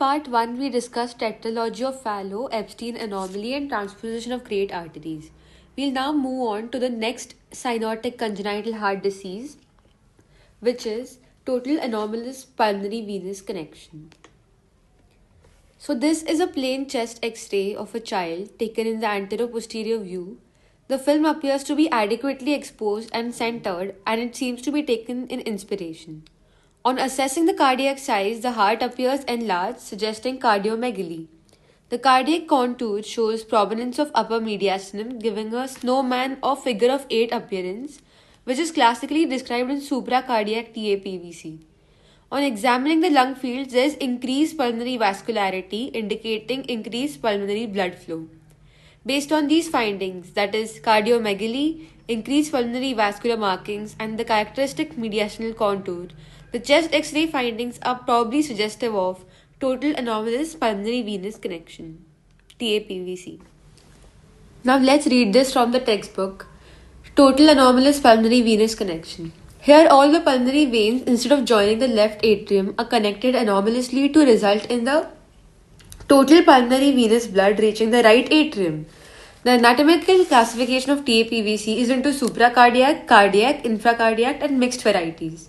part 1, we discussed tetralogy of Fallot, Epstein anomaly, and transposition of great arteries. We'll now move on to the next cyanotic congenital heart disease, which is total anomalous pulmonary venous connection. So, this is a plain chest x ray of a child taken in the anterior-posterior view. The film appears to be adequately exposed and centered, and it seems to be taken in inspiration. On assessing the cardiac size, the heart appears enlarged, suggesting cardiomegaly. The cardiac contour shows prominence of upper mediastinum, giving a snowman or figure of 8 appearance, which is classically described in supracardiac TAPVC. On examining the lung fields, there is increased pulmonary vascularity, indicating increased pulmonary blood flow. Based on these findings, that is, cardiomegaly, increased pulmonary vascular markings, and the characteristic mediastinal contour, the chest X ray findings are probably suggestive of total anomalous pulmonary venous connection, TAPVC. Now let's read this from the textbook. Total anomalous pulmonary venous connection. Here, all the pulmonary veins, instead of joining the left atrium, are connected anomalously to result in the total pulmonary venous blood reaching the right atrium. The anatomical classification of TAPVC is into supracardiac, cardiac, infracardiac, and mixed varieties.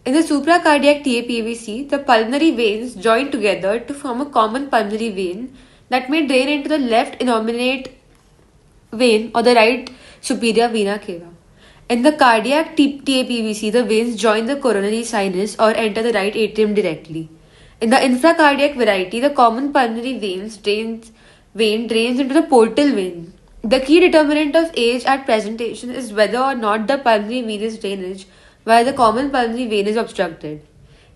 In the supracardiac TAPVC, the pulmonary veins join together to form a common pulmonary vein that may drain into the left innominate vein or the right superior vena cava. In the cardiac TAPVC, the veins join the coronary sinus or enter the right atrium directly. In the infracardiac variety, the common pulmonary vein drains into the portal vein. The key determinant of age at presentation is whether or not the pulmonary venous drainage via the common pulmonary vein is obstructed.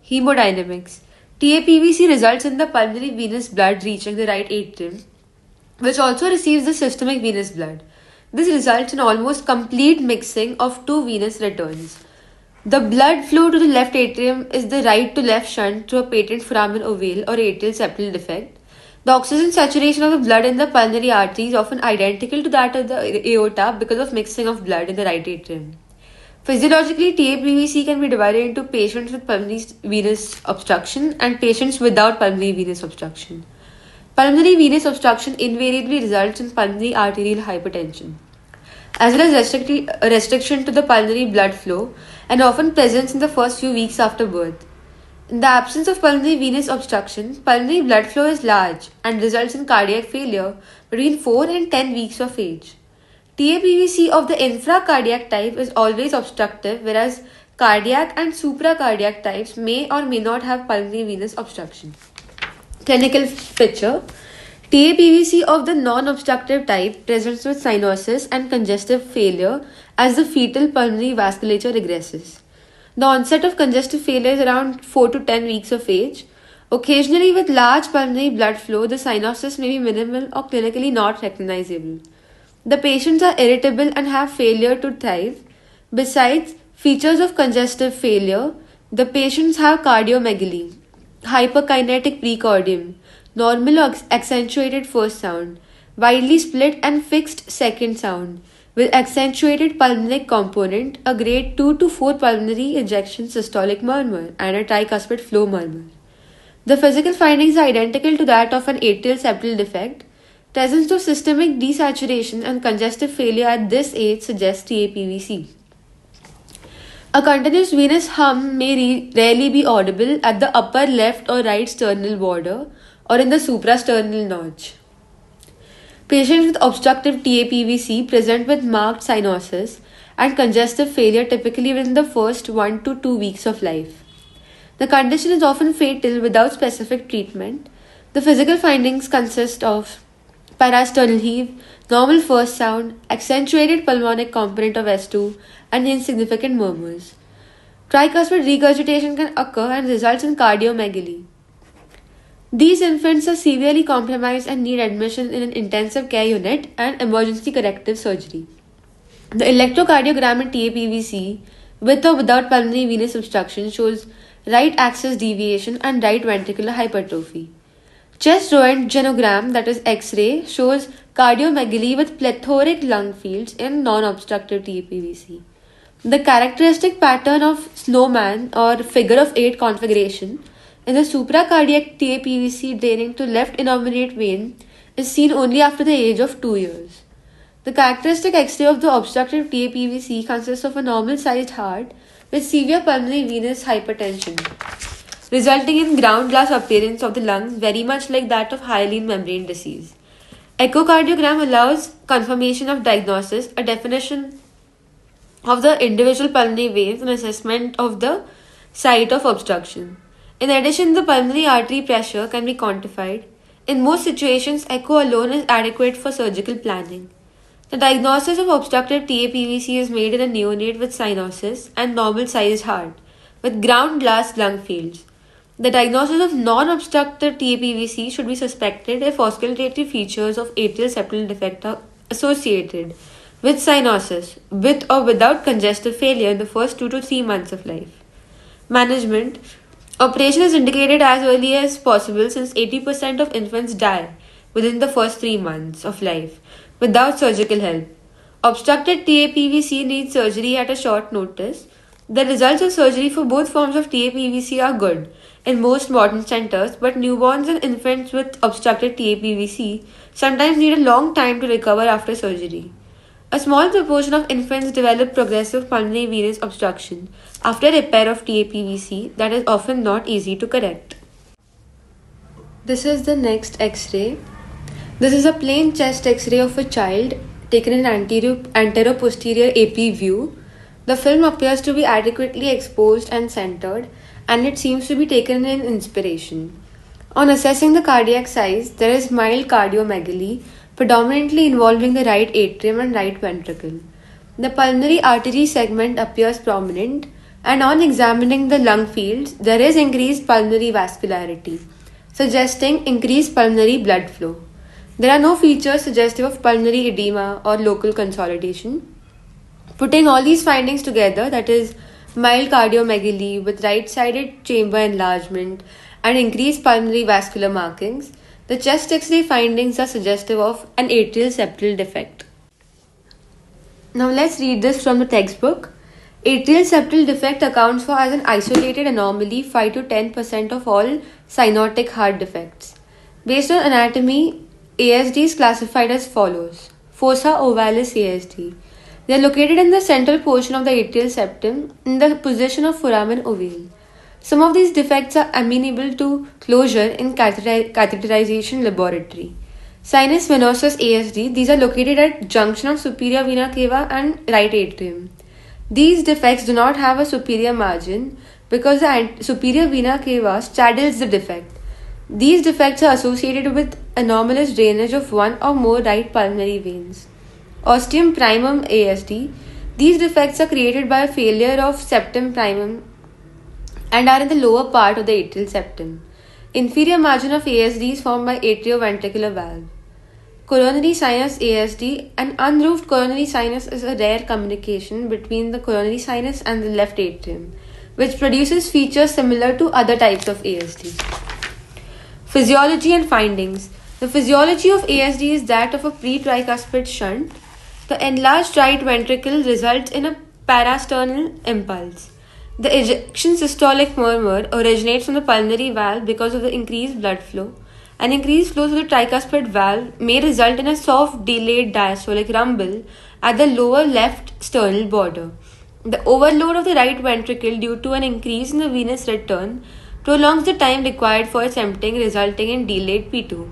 Hemodynamics. TAPVC results in the pulmonary venous blood reaching the right atrium, which also receives the systemic venous blood. This results in almost complete mixing of two venous returns. The blood flow to the left atrium is the right to left shunt through a patent foramen ovale or atrial septal defect. The oxygen saturation of the blood in the pulmonary artery is often identical to that of the aorta because of mixing of blood in the right atrium. Physiologically, TAPVC can be divided into patients with pulmonary venous obstruction and patients without pulmonary venous obstruction. Pulmonary venous obstruction invariably results in pulmonary arterial hypertension, as well as restriction to the pulmonary blood flow and often presents in the first few weeks after birth. In the absence of pulmonary venous obstruction, pulmonary blood flow is large and results in cardiac failure between 4 and 10 weeks of age. TAPVC of the infracardiac type is always obstructive, whereas cardiac and supracardiac types may or may not have pulmonary venous obstruction. Clinical picture. TAPVC of the non-obstructive type presents with cyanosis and congestive failure as the fetal pulmonary vasculature regresses. The onset of congestive failure is around 4 to 10 weeks of age. Occasionally, with large pulmonary blood flow, the cyanosis may be minimal or clinically not recognizable. The patients are irritable and have failure to thrive. Besides features of congestive failure, the patients have cardiomegaly, hyperkinetic precordium, normal or accentuated first sound, widely split and fixed second sound, with accentuated pulmonary component, a grade 2 to 4 pulmonary ejection systolic murmur, and a tricuspid flow murmur. The physical findings are identical to that of an atrial septal defect. Presence of systemic desaturation and congestive failure at this age suggests TAPVC. A continuous venous hum may rarely be audible at the upper left or right sternal border or in the suprasternal notch. Patients with obstructive TAPVC present with marked cyanosis and congestive failure typically within the first 1 to 2 weeks of life. The condition is often fatal without specific treatment. The physical findings consist of parasternal heave, normal first sound, accentuated pulmonic component of S2, and insignificant murmurs. Tricuspid regurgitation can occur and results in cardiomegaly. These infants are severely compromised and need admission in an intensive care unit and emergency corrective surgery. The electrocardiogram in TAPVC, with or without pulmonary venous obstruction, shows right axis deviation and right ventricular hypertrophy. Chest Roentgenogram, that is X-ray, shows cardiomegaly with plethoric lung fields in non-obstructive TAPVC. The characteristic pattern of snowman or figure of 8 configuration In the supracardiac TAPVC draining to left innominate vein is seen only after the age of 2 years. The characteristic X-ray of the obstructive TAPVC consists of a normal-sized heart with severe pulmonary venous hypertension, resulting in ground glass appearance of the lungs very much like that of hyaline membrane disease. Echocardiogram allows confirmation of diagnosis, a definition of the individual pulmonary veins, and assessment of the site of obstruction. In addition, the pulmonary artery pressure can be quantified. In most situations, echo alone is adequate for surgical planning. The diagnosis of obstructive TAPVC is made in a neonate with cyanosis and normal sized heart, with ground glass lung fields. The diagnosis of non-obstructive TAPVC should be suspected if auscultatory features of atrial septal defect are associated with cyanosis, with or without congestive failure in the first 2 to 3 months of life. Management. Operation is indicated as early as possible since 80% of infants die within the first 3 months of life without surgical help. Obstructed TAPVC needs surgery at a short notice. The results of surgery for both forms of TAPVC are good in most modern centers, but newborns and infants with obstructed TAPVC sometimes need a long time to recover after surgery. A small proportion of infants develop progressive pulmonary venous obstruction after repair of TAPVC that is often not easy to correct. This is the next X-ray. This is a plain chest X-ray of a child taken in anterior-posterior AP view. The film appears to be adequately exposed and centered, and it seems to be taken in inspiration. On assessing the cardiac size, there is mild cardiomegaly, predominantly involving the right atrium and right ventricle. The pulmonary artery segment appears prominent, and on examining the lung fields, there is increased pulmonary vascularity, suggesting increased pulmonary blood flow. There are no features suggestive of pulmonary edema or local consolidation. Putting all these findings together, that is, mild cardiomegaly with right-sided chamber enlargement and increased pulmonary vascular markings, the chest X-ray findings are suggestive of an atrial septal defect. Now let's read this from the textbook. Atrial septal defect accounts for as an isolated anomaly 5 to 10% of all cyanotic heart defects. Based on anatomy, ASD is classified as follows. Fossa ovalis ASD. They are located in the central portion of the atrial septum in the position of foramen ovale. Some of these defects are amenable to closure in catheterization laboratory. Sinus venosus ASD, these are located at junction of superior vena cava and right atrium. These defects do not have a superior margin because the superior vena cava straddles the defect. These defects are associated with anomalous drainage of one or more right pulmonary veins. Ostium primum ASD, these defects are created by a failure of septum primum and are in the lower part of the atrial septum. Inferior margin of ASD is formed by atrioventricular valve. Coronary sinus ASD, an unroofed coronary sinus is a rare communication between the coronary sinus and the left atrium, which produces features similar to other types of ASD. Physiology and findings. The physiology of ASD is that of a pre-tricuspid shunt. The enlarged right ventricle results in a parasternal impulse. The ejection systolic murmur originates from the pulmonary valve because of the increased blood flow. An increased flow through the tricuspid valve may result in a soft delayed diastolic rumble at the lower left sternal border. The overload of the right ventricle due to an increase in the venous return prolongs the time required for its emptying, resulting in delayed P2.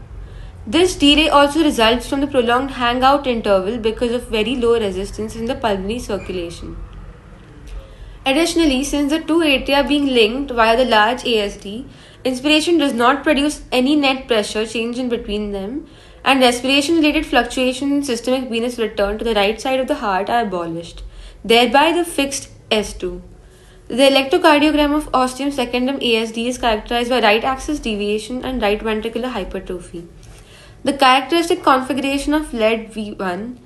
This delay also results from the prolonged hangout interval because of very low resistance in the pulmonary circulation. Additionally, since the two atria are being linked via the large ASD, inspiration does not produce any net pressure change in between them, and respiration-related fluctuations in systemic venous return to the right side of the heart are abolished, thereby the fixed S2. The electrocardiogram of ostium secundum ASD is characterized by right axis deviation and right ventricular hypertrophy. The characteristic configuration of lead V1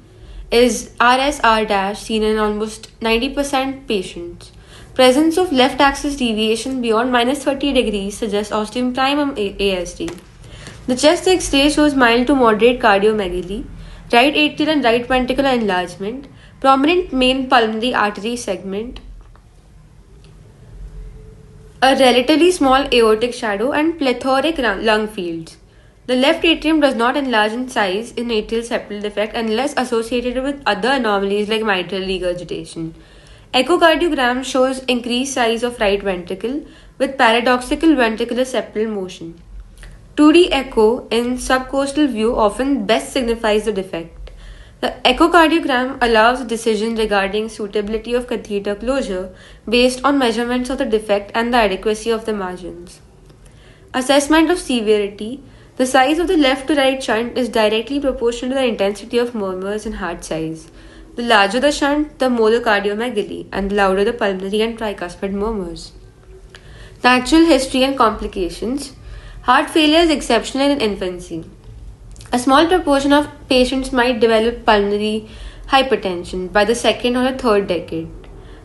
is RSR- seen in almost 90% patients. Presence of left axis deviation beyond minus 30 degrees suggests ostium primum ASD. The chest X-ray shows mild to moderate cardiomegaly, right atrial and right ventricular enlargement, prominent main pulmonary artery segment, a relatively small aortic shadow, and plethoric lung fields. The left atrium does not enlarge in size in atrial septal defect unless associated with other anomalies like mitral regurgitation. Echocardiogram shows increased size of right ventricle with paradoxical ventricular septal motion. 2D echo in subcostal view often best signifies the defect. The echocardiogram allows a decision regarding suitability of catheter closure based on measurements of the defect and the adequacy of the margins. Assessment of severity. The size of the left to right shunt is directly proportional to the intensity of murmurs and heart size. The larger the shunt, the more the cardiomegaly, and the louder the pulmonary and tricuspid murmurs. Natural history and complications. Heart failure is exceptional in infancy. A small proportion of patients might develop pulmonary hypertension by the second or the third decade.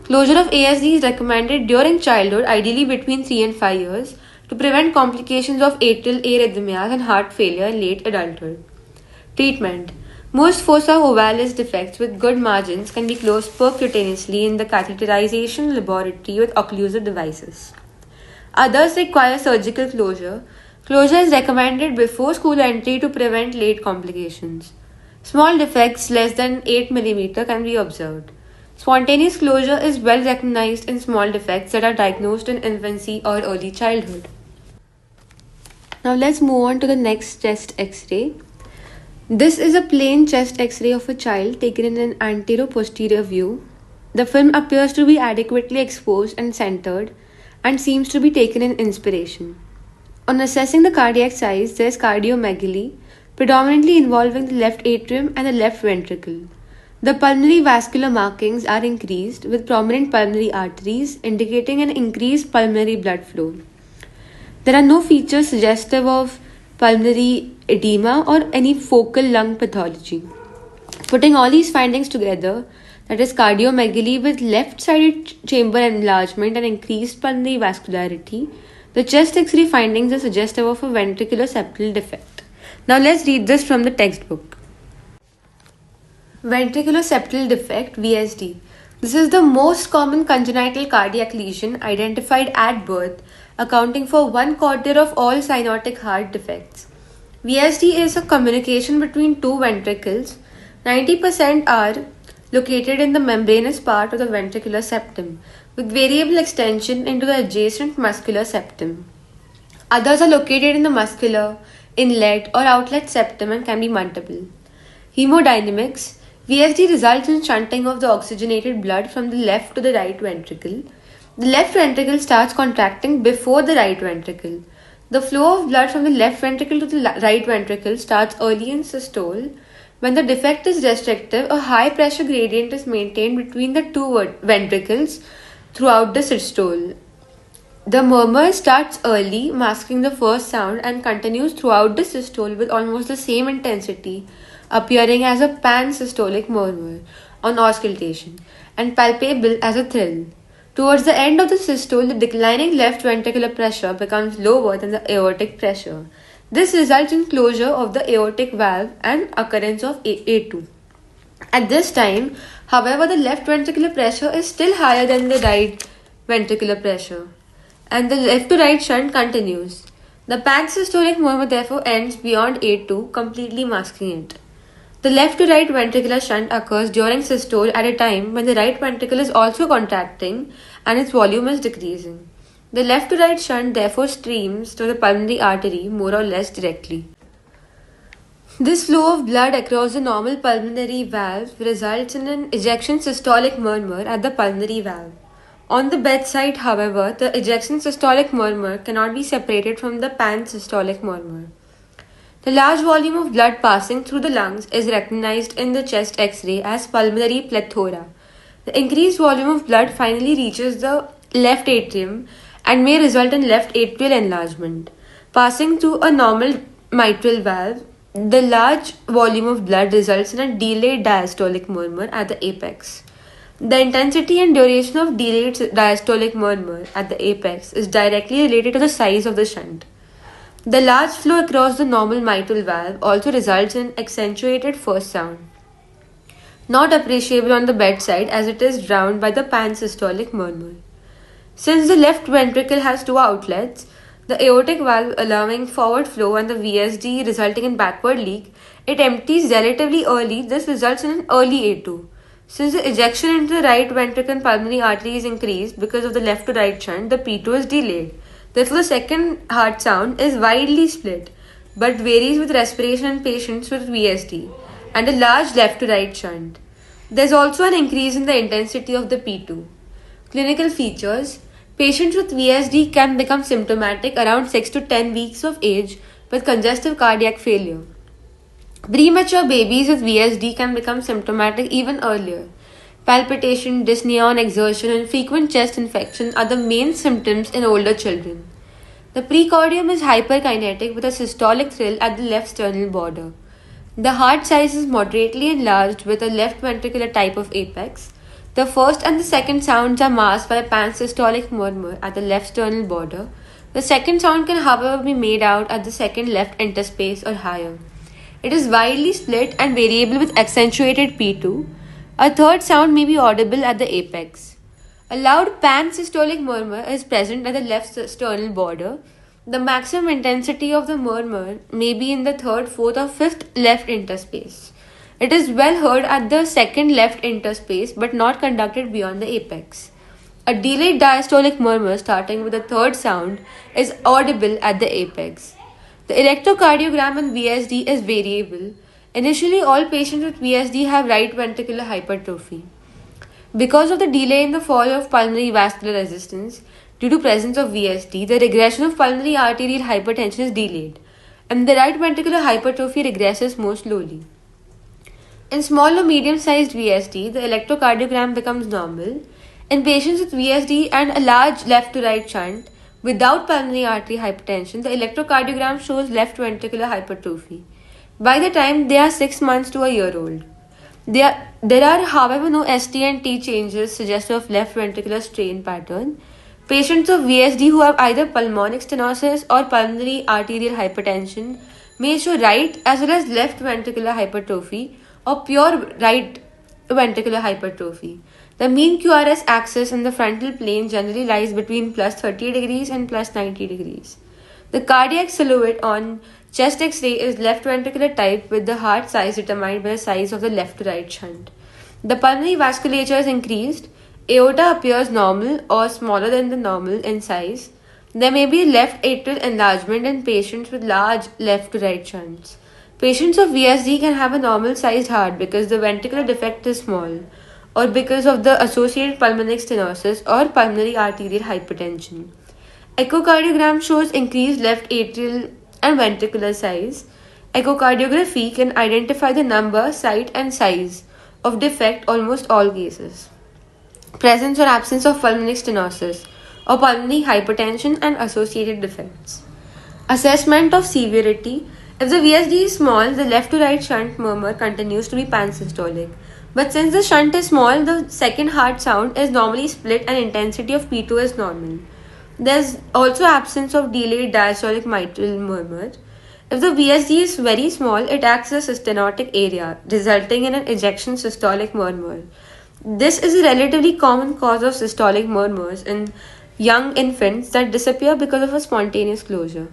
Closure of ASD is recommended during childhood, ideally between 3 and 5 years, to prevent complications of atrial arrhythmias and heart failure in late adulthood. Treatment. Most fossa ovalis defects with good margins can be closed percutaneously in the catheterization laboratory with occlusive devices. Others require surgical closure. Closure is recommended before school entry to prevent late complications. Small defects less than 8 mm can be observed. Spontaneous closure is well recognized in small defects that are diagnosed in infancy or early childhood. Now let's move on to the next chest X-ray. This is a plain chest X-ray of a child taken in an antero-posterior view. The film appears to be adequately exposed and centered and seems to be taken in inspiration. On assessing the cardiac size, there is cardiomegaly, predominantly involving the left atrium and the left ventricle. The pulmonary vascular markings are increased with prominent pulmonary arteries indicating an increased pulmonary blood flow. There are no features suggestive of pulmonary edema or any focal lung pathology. Putting all these findings together, that is cardiomegaly with left-sided chamber enlargement and increased pulmonary vascularity, the chest X-ray findings are suggestive of a ventricular septal defect. Now let's read this from the textbook. Ventricular septal defect (VSD). This is the most common congenital cardiac lesion identified at birth, accounting for 1/4 of all cyanotic heart defects. VSD is a communication between two ventricles. 90% are located in the membranous part of the ventricular septum, with variable extension into the adjacent muscular septum. Others are located in the muscular, inlet, or outlet septum and can be multiple. Hemodynamics. VSD results in shunting of the oxygenated blood from the left to the right ventricle. The left ventricle starts contracting before the right ventricle. The flow of blood from the left ventricle to the right ventricle starts early in systole. When the defect is restrictive, a high pressure gradient is maintained between the two ventricles throughout the systole. The murmur starts early, masking the first sound, and continues throughout the systole with almost the same intensity, appearing as a pan-systolic murmur on auscultation and palpable as a thrill. Towards the end of the systole, the declining left ventricular pressure becomes lower than the aortic pressure. This results in closure of the aortic valve and occurrence of A2. At this time, however, the left ventricular pressure is still higher than the right ventricular pressure, and the left to right shunt continues. The pansystolic murmur therefore ends beyond A2, completely masking it. The left to right ventricular shunt occurs during systole at a time when the right ventricle is also contracting and its volume is decreasing. The left to right shunt therefore streams to the pulmonary artery more or less directly. This flow of blood across the normal pulmonary valve results in an ejection systolic murmur at the pulmonary valve. On the bedside, however, the ejection systolic murmur cannot be separated from the pansystolic murmur. The large volume of blood passing through the lungs is recognized in the chest X-ray as pulmonary plethora. The increased volume of blood finally reaches the left atrium and may result in left atrial enlargement. Passing through a normal mitral valve, the large volume of blood results in a delayed diastolic murmur at the apex. The intensity and duration of delayed diastolic murmur at the apex is directly related to the size of the shunt. The large flow across the normal mitral valve also results in accentuated first sound, not appreciable on the bedside as it is drowned by the pansystolic murmur. Since the left ventricle has two outlets, the aortic valve allowing forward flow and the VSD resulting in backward leak, it empties relatively early. This results in an early A2. Since the ejection into the right ventricle and pulmonary artery is increased because of the left to right shunt, the P2 is delayed. Therefore, the second heart sound is widely split but varies with respiration in patients with VSD and a large left to right shunt. There's also an increase in the intensity of the P2. Clinical features: patients with VSD can become symptomatic around 6 to 10 weeks of age with congestive cardiac failure. Premature babies with VSD can become symptomatic even earlier. Palpitation, dyspnea on exertion, and frequent chest infection are the main symptoms in older children. The precordium is hyperkinetic with a systolic thrill at the left sternal border. The heart size is moderately enlarged with a left ventricular type of apex. The first and the second sounds are masked by a pansystolic murmur at the left sternal border. The second sound can, however, be made out at the second left interspace or higher. It is widely split and variable with accentuated P2. A third sound may be audible at the apex. A loud pansystolic murmur is present at the left sternal border. The maximum intensity of the murmur may be in the third, fourth, or fifth left interspace. It is well heard at the second left interspace but not conducted beyond the apex. A delayed diastolic murmur starting with the third sound is audible at the apex. The electrocardiogram in VSD is variable. Initially, all patients with VSD have right ventricular hypertrophy. Because of the delay in the fall of pulmonary vascular resistance due to presence of VSD, the regression of pulmonary arterial hypertension is delayed, and the right ventricular hypertrophy regresses more slowly. In small or medium-sized VSD, the electrocardiogram becomes normal. In patients with VSD and a large left to right shunt, without pulmonary artery hypertension, the electrocardiogram shows left ventricular hypertrophy by the time they are 6 months to a year old. There are, however, no ST and T changes suggestive of left ventricular strain pattern. Patients of VSD who have either pulmonic stenosis or pulmonary arterial hypertension may show right as well as left ventricular hypertrophy or pure right ventricular hypertrophy. The mean QRS axis in the frontal plane generally lies between plus 30 degrees and plus 90 degrees. The cardiac silhouette on chest X-ray is left ventricular type with the heart size determined by the size of the left to right shunt. The pulmonary vasculature is increased. Aorta appears normal or smaller than the normal in size. There may be left atrial enlargement in patients with large left to right shunts. Patients of VSD can have a normal sized heart because the ventricular defect is small, or because of the associated pulmonary stenosis or pulmonary arterial hypertension. Echocardiogram shows increased left atrial and ventricular size. Echocardiography can identify the number, site, and size of defect almost all cases. Presence or absence of pulmonary stenosis or pulmonary hypertension and associated defects. Assessment of severity. If the VSD is small, the left to right shunt murmur continues to be pansystolic. But since the shunt is small, the second heart sound is normally split and intensity of P2 is normal. There's also absence of delayed diastolic mitral murmur. If the VSD is very small, it acts as a stenotic area, resulting in an ejection systolic murmur. This is a relatively common cause of systolic murmurs in young infants that disappear because of a spontaneous closure.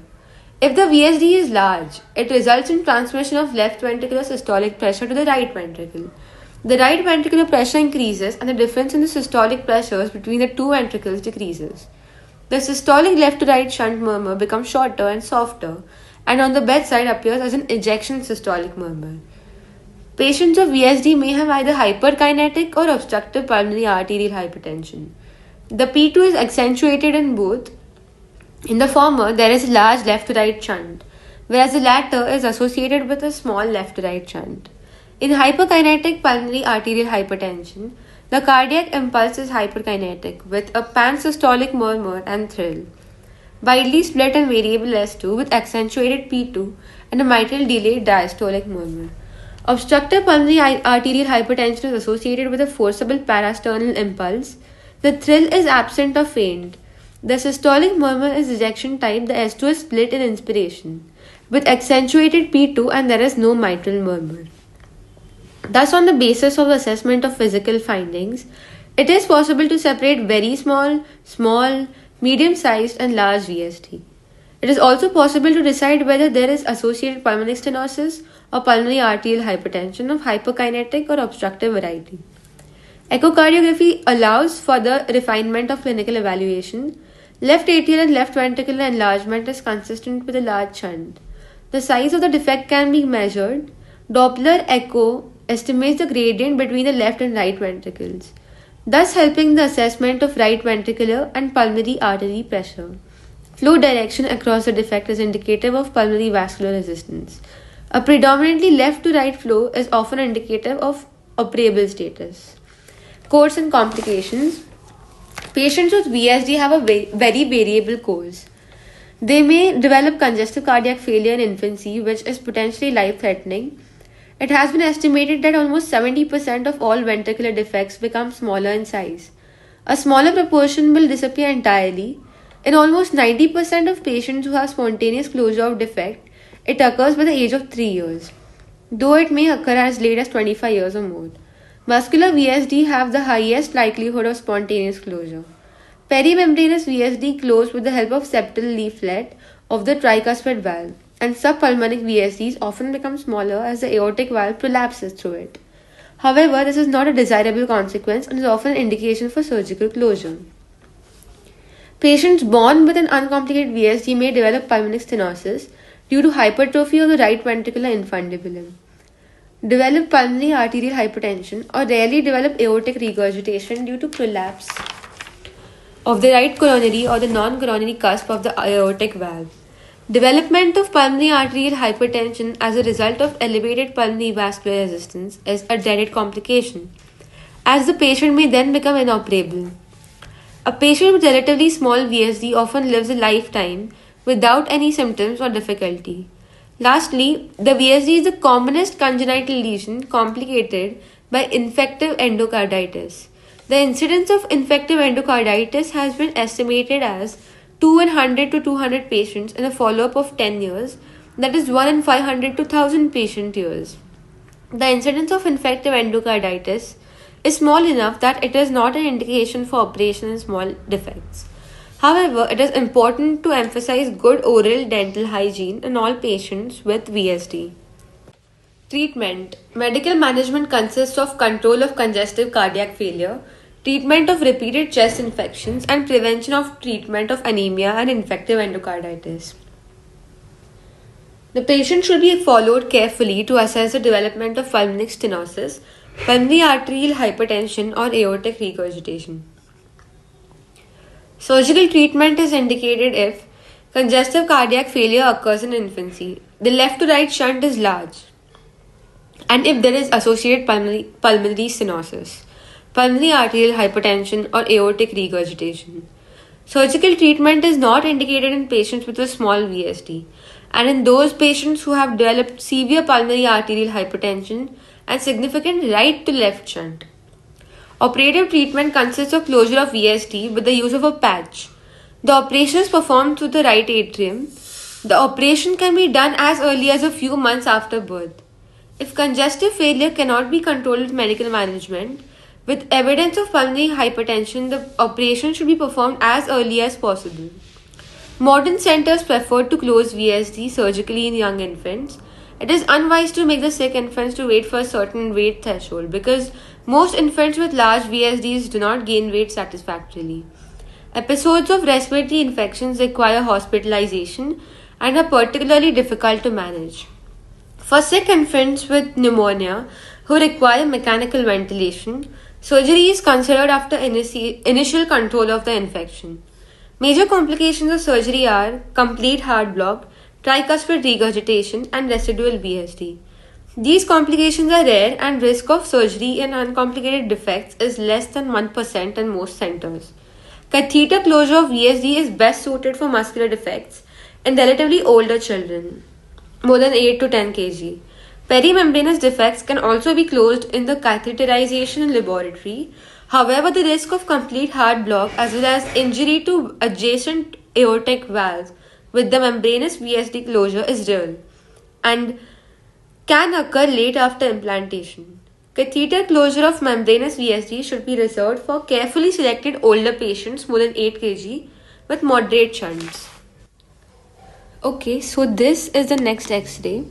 If the VSD is large, it results in transmission of left ventricular systolic pressure to the right ventricle. The right ventricular pressure increases and the difference in the systolic pressures between the two ventricles decreases. The systolic left to right shunt murmur becomes shorter and softer and on the bedside appears as an ejection systolic murmur. Patients of VSD may have either hyperkinetic or obstructive pulmonary arterial hypertension. The P2 is accentuated in both. In the former, there is a large left to right shunt, whereas the latter is associated with a small left to right shunt. In hyperkinetic pulmonary arterial hypertension, the cardiac impulse is hyperkinetic with a pansystolic murmur and thrill, widely split and variable S2 with accentuated P2 and a mitral delayed diastolic murmur. Obstructive pulmonary arterial hypertension is associated with a forcible parasternal impulse. The thrill is absent or faint. The systolic murmur is ejection type. The S2 is split in inspiration with accentuated P2 and there is no mitral murmur. Thus, on the basis of assessment of physical findings, It is possible to separate very small, small, medium sized, and large VSD. It is also possible to decide whether there is associated pulmonary stenosis or pulmonary arterial hypertension of hyperkinetic or obstructive variety. Echocardiography allows further refinement of clinical evaluation. Left atrial and left ventricular enlargement is consistent with a large shunt. The size of the defect can be measured. Doppler echo estimates the gradient between the left and right ventricles, thus helping the assessment of right ventricular and pulmonary artery pressure. Flow direction across the defect is indicative of pulmonary vascular resistance. A predominantly left to right flow is often indicative of operable status. Course and complications. Patients with VSD have a very variable course. They may develop congestive cardiac failure in infancy, which is potentially life threatening. It has been estimated that almost 70% of all ventricular defects become smaller in size. A smaller proportion will disappear entirely. In almost 90% of patients who have spontaneous closure of defect, it occurs by the age of 3 years, though it may occur as late as 25 years or more. Muscular VSD have the highest likelihood of spontaneous closure. Perimembranous VSD close with the help of septal leaflet of the tricuspid valve, and subpulmonic VSDs often become smaller as the aortic valve prolapses through it. However, this is not a desirable consequence and is often an indication for surgical closure. Patients born with an uncomplicated VSD may develop pulmonary stenosis due to hypertrophy of the right ventricular infundibulum, develop pulmonary arterial hypertension, or rarely develop aortic regurgitation due to prolapse of the right coronary or the non-coronary cusp of the aortic valve. Development of pulmonary arterial hypertension as a result of elevated pulmonary vascular resistance is a dreaded complication, as the patient may then become inoperable. A patient with relatively small VSD often lives a lifetime without any symptoms or difficulty. Lastly, the VSD is the commonest congenital lesion complicated by infective endocarditis. The incidence of infective endocarditis has been estimated as 2 in 100 to 200 patients in a follow-up of 10 years, that is 1 in 500 to 1000 patient years. The incidence of infective endocarditis is small enough that it is not an indication for operation in small defects. However, it is important to emphasize good oral dental hygiene in all patients with VSD. Treatment. Medical management consists of control of congestive cardiac failure, treatment of repeated chest infections, and prevention of treatment of anemia and infective endocarditis. The patient should be followed carefully to assess the development of pulmonary stenosis, pulmonary arterial hypertension, or aortic regurgitation. Surgical treatment is indicated if congestive cardiac failure occurs in infancy, the left to right shunt is large, and if there is associated pulmonary stenosis, pulmonary arterial hypertension, or aortic regurgitation. Surgical treatment is not indicated in patients with a small VSD, and in those patients who have developed severe pulmonary arterial hypertension and significant right to left shunt. Operative treatment consists of closure of VSD with the use of a patch. The operation is performed through the right atrium. The operation can be done as early as a few months after birth. If congestive failure cannot be controlled with medical management, with evidence of pulmonary hypertension, the operation should be performed as early as possible. Modern centers prefer to close VSD surgically in young infants. It is unwise to make the sick infants to wait for a certain weight threshold because most infants with large VSDs do not gain weight satisfactorily. Episodes of respiratory infections require hospitalization and are particularly difficult to manage. For sick infants with pneumonia who require mechanical ventilation, surgery is considered after initial control of the infection. Major complications of surgery are complete heart block, tricuspid regurgitation, and residual VSD. These complications are rare and risk of surgery in uncomplicated defects is less than 1% in most centers. Catheter closure of VSD is best suited for muscular defects in relatively older children, more than 8 to 10 kg. Perimembranous defects can also be closed in the catheterization laboratory. However, the risk of complete heart block as well as injury to adjacent aortic valve with the membranous VSD closure is real and can occur late after implantation. Catheter closure of membranous VSD should be reserved for carefully selected older patients more than 8 kg with moderate shunts. Okay, so this is the next X-ray.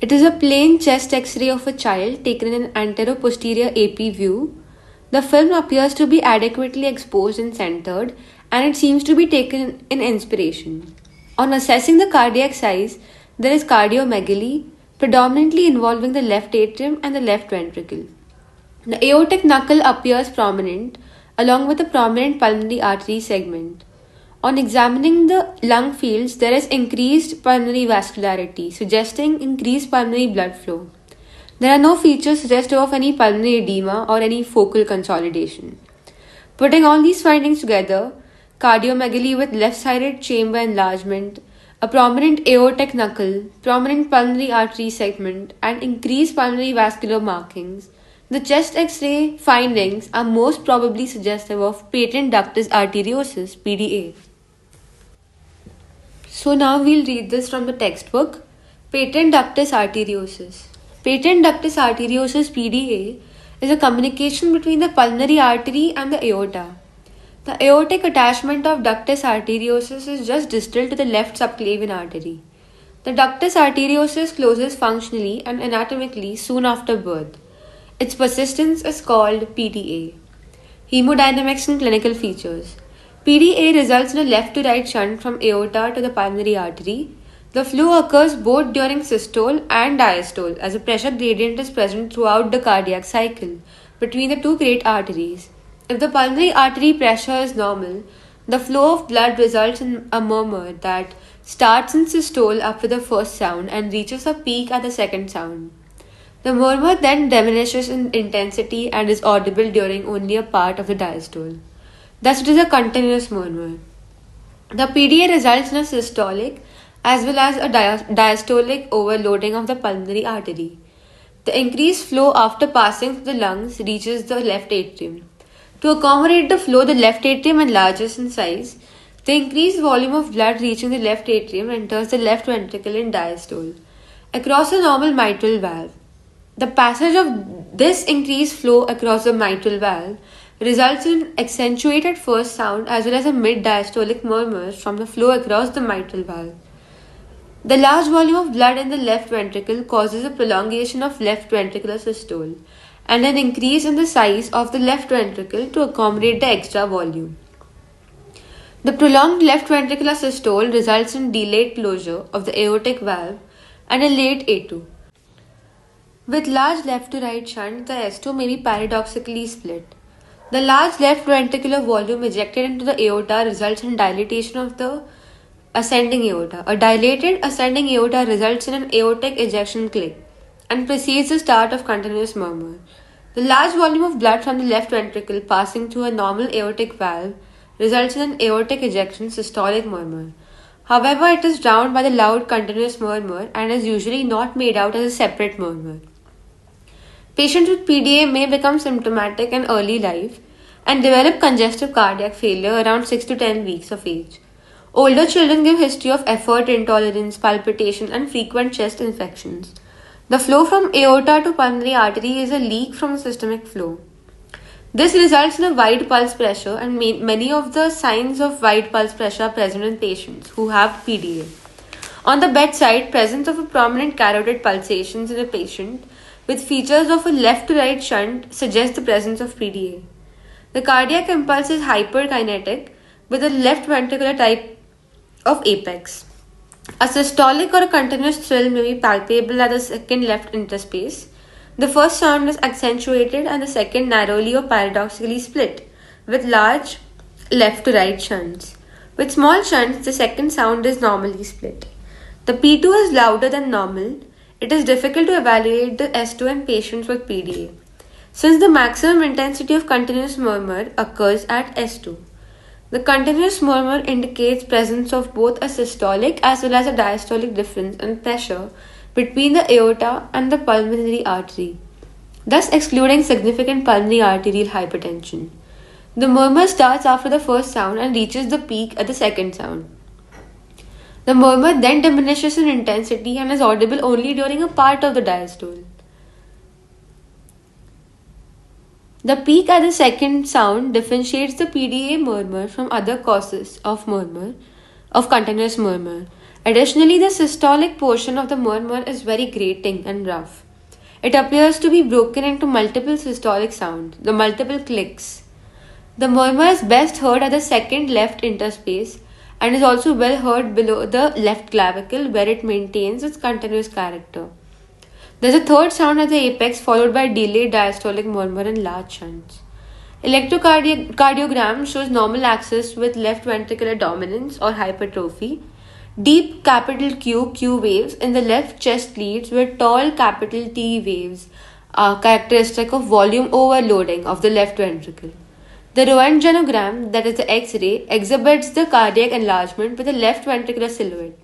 It is a plain chest X-ray of a child taken in an antero-posterior AP view. The film appears to be adequately exposed and centered, and it seems to be taken in inspiration. On assessing the cardiac size, there is cardiomegaly, predominantly involving the left atrium and the left ventricle. The aortic knuckle appears prominent, along with a prominent pulmonary artery segment. On examining the lung fields, there is increased pulmonary vascularity, suggesting increased pulmonary blood flow. There are no features suggestive of any pulmonary edema or any focal consolidation. Putting all these findings together, cardiomegaly with left-sided chamber enlargement, a prominent aortic knuckle, prominent pulmonary artery segment, and increased pulmonary vascular markings, the chest X-ray findings are most probably suggestive of patent ductus arteriosus, PDA. So now we'll read this from the textbook. Patent ductus arteriosus. Patent ductus arteriosus, PDA, is a communication between the pulmonary artery and the aorta. The aortic attachment of ductus arteriosus is just distal to the left subclavian artery. The ductus arteriosus closes functionally and anatomically soon after birth. Its persistence is called PDA. Hemodynamics and clinical features. PDA results in a left to right shunt from aorta to the pulmonary artery. The flow occurs both during systole and diastole as a pressure gradient is present throughout the cardiac cycle between the two great arteries. If the pulmonary artery pressure is normal, the flow of blood results in a murmur that starts in systole after the first sound and reaches a peak at the second sound. The murmur then diminishes in intensity and is audible during only a part of the diastole. Thus, it is a continuous murmur. The PDA results in a systolic as well as a diastolic overloading of the pulmonary artery. The increased flow after passing through the lungs reaches the left atrium. To accommodate the flow, the left atrium enlarges in size. The increased volume of blood reaching the left atrium enters the left ventricle in diastole across a normal mitral valve. The passage of this increased flow across the mitral valve results in accentuated first sound as well as a mid-diastolic murmurs from the flow across the mitral valve. The large volume of blood in the left ventricle causes a prolongation of left ventricular systole and an increase in the size of the left ventricle to accommodate the extra volume. The prolonged left ventricular systole results in delayed closure of the aortic valve and a late A2. With large left to right shunt, the S2 may be paradoxically split. The large left ventricular volume ejected into the aorta results in dilatation of the ascending aorta. A dilated ascending aorta results in an aortic ejection click and precedes the start of continuous murmur. The large volume of blood from the left ventricle passing through a normal aortic valve results in an aortic ejection systolic murmur. However, it is drowned by the loud continuous murmur and is usually not made out as a separate murmur. Patients with PDA may become symptomatic in early life and develop congestive cardiac failure around 6 to 10 weeks of age. Older children give history of effort intolerance, palpitation, and frequent chest infections. The flow from aorta to pulmonary artery is a leak from the systemic flow. This results in a wide pulse pressure, and many of the signs of wide pulse pressure are present in patients who have PDA. On the bedside, presence of a prominent carotid pulsations in a patient with features of a left to right shunt suggests the presence of PDA. The cardiac impulse is hyperkinetic with a left ventricular type of apex. A systolic or a continuous thrill may be palpable at the second left interspace. The first sound is accentuated and the second narrowly or paradoxically split with large left to right shunts. With small shunts, the second sound is normally split. The P2 is louder than normal. It is difficult to evaluate the S2 in patients with PDA, since the maximum intensity of continuous murmur occurs at S2. The continuous murmur indicates presence of both a systolic as well as a diastolic difference in pressure between the aorta and the pulmonary artery, thus excluding significant pulmonary arterial hypertension. The murmur starts after the first sound and reaches the peak at the second sound. The murmur then diminishes in intensity and is audible only during a part of the diastole. The peak at the second sound differentiates the PDA murmur from other causes of continuous murmur. Additionally, the systolic portion of the murmur is very grating and rough. It appears to be broken into multiple systolic sounds, the multiple clicks. The murmur is best heard at the second left interspace and is also well heard below the left clavicle where it maintains its continuous character. There's a third sound at the apex followed by delayed diastolic murmur in large shunts. Electrocardiogram shows normal axis with left ventricular dominance or hypertrophy, deep capital Q waves in the left chest leads with tall capital T waves are characteristic of volume overloading of the left ventricle. The Roentgenogram, that is the X-ray, exhibits the cardiac enlargement with a left ventricular silhouette.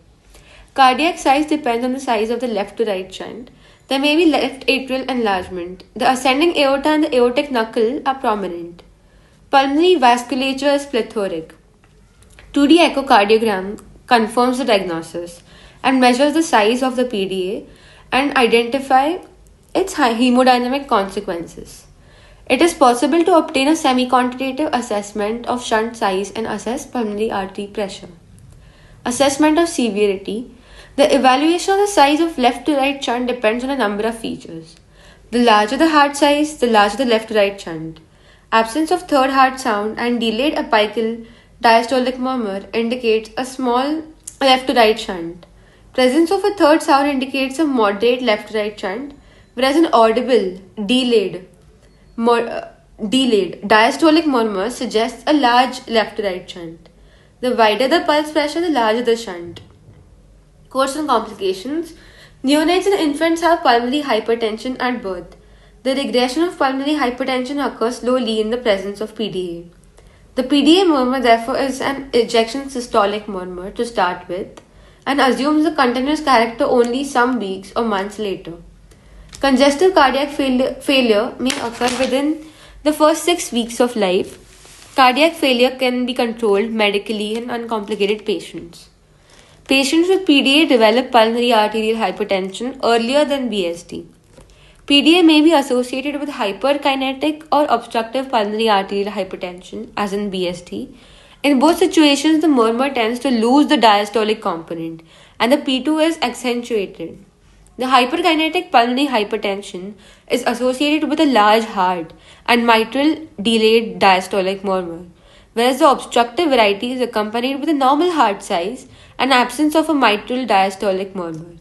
Cardiac size depends on the size of the left to right shunt. There may be left atrial enlargement. The ascending aorta and the aortic knuckle are prominent. Pulmonary vasculature is plethoric. 2D echocardiogram confirms the diagnosis and measures the size of the PDA and identify its hemodynamic consequences. It is possible to obtain a semi-quantitative assessment of shunt size and assess pulmonary artery pressure. Assessment of severity. The evaluation of the size of left to right shunt depends on a number of features. The larger the heart size, the larger the left to right shunt. Absence of third heart sound and delayed apical diastolic murmur indicates a small left to right shunt. Presence of a third sound indicates a moderate left to right shunt, whereas an audible, delayed diastolic murmur suggests a large left to right shunt. The wider the pulse pressure, the larger the shunt. Course and complications. Neonates and infants have pulmonary hypertension at birth. The regression of pulmonary hypertension occurs slowly in the presence of PDA. The PDA murmur therefore is an ejection systolic murmur to start with and assumes a continuous character only some weeks or months later. Congestive cardiac failure may occur within the first 6 weeks of life. Cardiac failure can be controlled medically in uncomplicated patients. Patients with PDA develop pulmonary arterial hypertension earlier than BSD. PDA may be associated with hyperkinetic or obstructive pulmonary arterial hypertension, as in BSD. In both situations, the murmur tends to lose the diastolic component and the P2 is accentuated. The hyperkinetic pulmonary hypertension is associated with a large heart and mitral delayed diastolic murmur, whereas the obstructive variety is accompanied with a normal heart size and absence of a mitral diastolic murmur.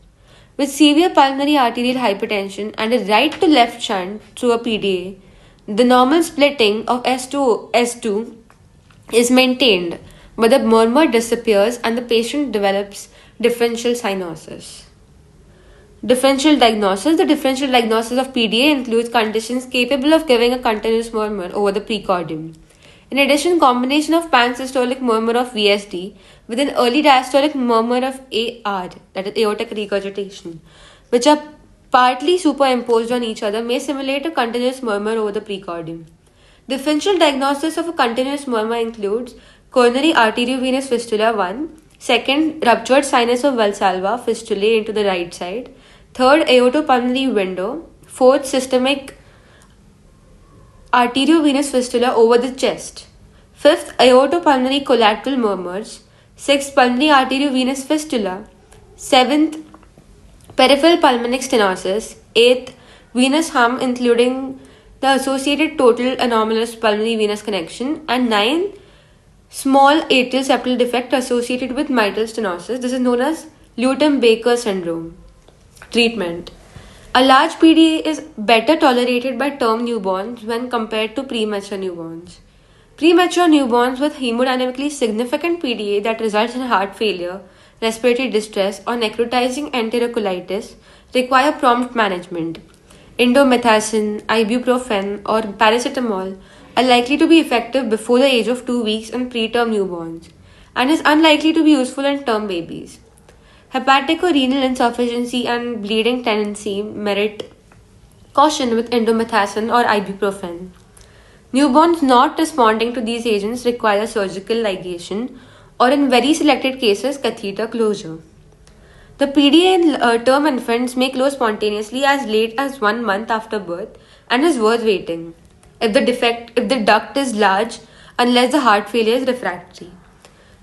With severe pulmonary arterial hypertension and a right to left shunt through a PDA, the normal splitting of S2 is maintained, but the murmur disappears and the patient develops differential cyanosis. Differential diagnosis. The differential diagnosis of PDA includes conditions capable of giving a continuous murmur over the precordium. In addition, combination of pansystolic murmur of VSD with an early diastolic murmur of AR, that is aortic regurgitation, which are partly superimposed on each other, may simulate a continuous murmur over the precordium. Differential diagnosis of a continuous murmur includes coronary arteriovenous fistula 1, second ruptured sinus of Valsalva fistulae into the right side, third aortopulmonary window, fourth systemic arteriovenous fistula over the chest, fifth aortopulmonary collateral murmurs, sixth pulmonary arteriovenous fistula, seventh peripheral pulmonic stenosis, eighth venous hum including the associated total anomalous pulmonary venous connection, and 9 small atrial septal defect associated with mitral stenosis. This is known as Lutem-Baker syndrome. Treatment. A large PDA is better tolerated by term newborns when compared to premature newborns. Premature newborns with hemodynamically significant PDA that results in heart failure, respiratory distress, or necrotizing enterocolitis require prompt management. Indomethacin, ibuprofen, or paracetamol are likely to be effective before the age of 2 weeks in preterm newborns and is unlikely to be useful in term babies. Hepatic or renal insufficiency and bleeding tendency merit caution with indomethacin or ibuprofen. Newborns not responding to these agents require surgical ligation or in very selected cases catheter closure. The PDA in term infants may close spontaneously as late as 1 month after birth and is worth waiting. if the duct is large, unless the heart failure is refractory.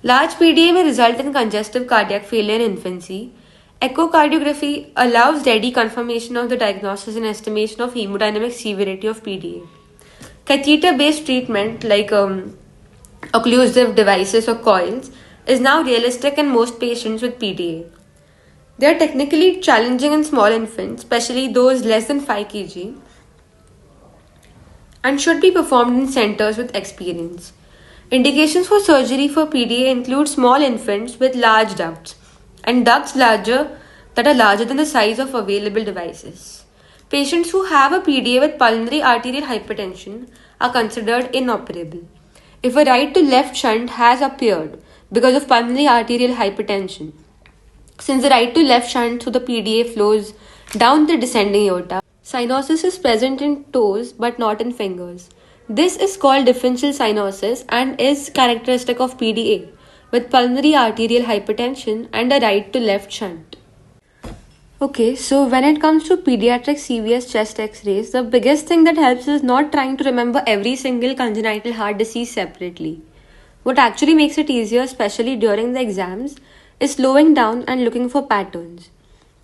Large PDA may result in congestive cardiac failure in infancy. Echocardiography allows ready confirmation of the diagnosis and estimation of hemodynamic severity of PDA. Catheter-based treatment like occlusive devices or coils is now realistic in most patients with PDA. They are technically challenging in small infants, especially those less than 5 kg, and should be performed in centers with experience. Indications for surgery for PDA include small infants with large ducts and ducts that are larger than the size of available devices. Patients who have a PDA with pulmonary arterial hypertension are considered inoperable. If a right to left shunt has appeared because of pulmonary arterial hypertension, since the right to left shunt through the PDA flows down the descending aorta, cyanosis is present in toes but not in fingers. This is called differential cyanosis and is characteristic of PDA with pulmonary arterial hypertension and a right to left shunt. Okay, so when it comes to pediatric CVS chest x-rays, the biggest thing that helps is not trying to remember every single congenital heart disease separately. What actually makes it easier, especially during the exams, is slowing down and looking for patterns.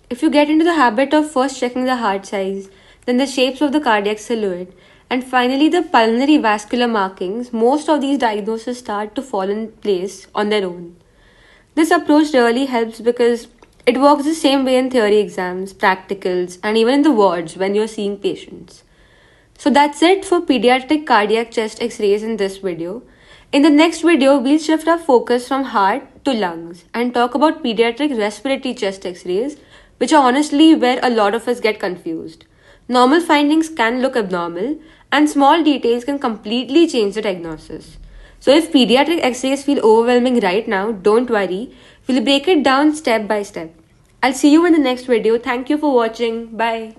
If you get into the habit of first checking the heart size, then the shapes of the cardiac silhouette, and finally the pulmonary vascular markings, most of these diagnoses start to fall in place on their own. This approach really helps because it works the same way in theory exams, practicals, and even in the wards when you're seeing patients. So that's it for pediatric cardiac chest x-rays in this video. In the next video, we'll shift our focus from heart to lungs and talk about pediatric respiratory chest x-rays, which are honestly where a lot of us get confused. Normal findings can look abnormal, and small details can completely change the diagnosis. So if pediatric x-rays feel overwhelming right now, don't worry. We'll break it down step by step. I'll see you in the next video. Thank you for watching. Bye.